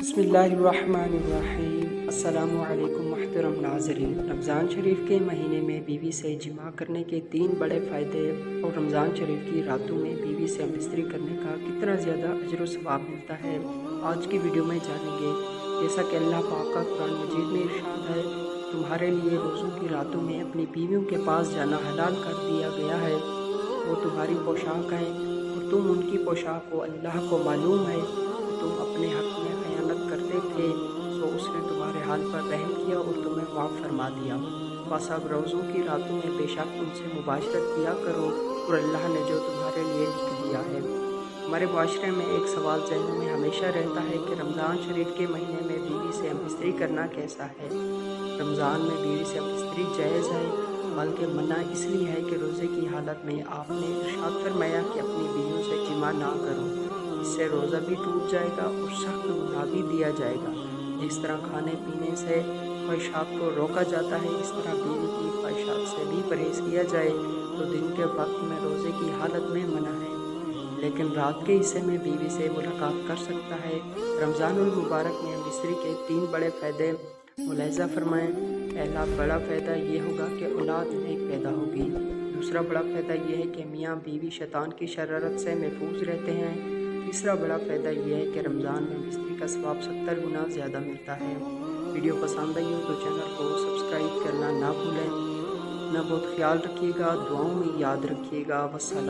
बिस्मिल्लाहिर्रहमानिर्रहीम। अस्सलाम वालेकुम मुहतरम नाज़रीन। रमज़ान शरीफ के महीने में बीवी से जिमा करने के 3 बड़े फ़ायदे और रमज़ान शरीफ की रातों में बीवी से मिस्त्री करने का कितना ज़्यादा अजर व सवाब मिलता है, आज की वीडियो में जानेंगे। जैसा कि अल्लाह पाक का कुरान मजीद में इरशाद है, तुम्हारे लिए रोज़ों की रातों में अपनी बीवियों के पास जाना हलाल कर दिया गया है। वो तुम्हारी पोशाक हैं और तुम उनकी पोशाक को अल्लाह को मालूम है कि तुम अपने हक़ में खयानत करते थे, तो उसने तुम्हारे हाल पर रहम किया और तुम्हें माफ़ फरमा दिया। बस अब रोज़ों की रातों में बेशक उनसे मुबाशरत किया करो और अल्लाह ने जो तुम्हारे लिए लिख दिया है। हमारे माशरे में एक सवाल ज़हनों में हमेशा रहता है कि रमज़ान शरीफ के महीने में बीवी से मिस्त्री करना कैसा है। रमज़ान में बीवी से मिस्त्री जायज़ है, बल्कि मना इसलिए है कि रोज़े की हालत में आपने इरशाद फरमाया कि अपनी बीवियों से जिमा ना करो, इससे रोज़ा भी टूट जाएगा और सख्त गुनाह भी दिया जाएगा। जिस तरह खाने पीने से ख्वाहिशात को रोका जाता है, इस तरह बीवी की ख्वाहिशात से भी परहेज़ किया जाए तो दिन के वक्त में रोज़े की हालत में मना है, लेकिन रात के हिस्से में बीवी से मुलाकात कर सकता है। रमज़ानुल मुबारक में मिस्री के 3 बड़े फ़ायदे मुलाहिज़ा फरमाएँ। पहला बड़ा फ़ायदा ये होगा कि औलाद नहीं पैदा होगी। दूसरा बड़ा फ़ायदा ये है कि मियाँ बीवी शैतान की शरारत से महफूज रहते हैं। तीसरा बड़ा फ़ायदा ये है कि रमज़ान में मिस्त्री का सवाब 70 गुना ज़्यादा मिलता है। वीडियो पसंद आई हो तो चैनल को सब्सक्राइब करना ना भूलें। अपना बहुत ख्याल रखिएगा, दुआओं में याद रखिएगा। वस्सलाम।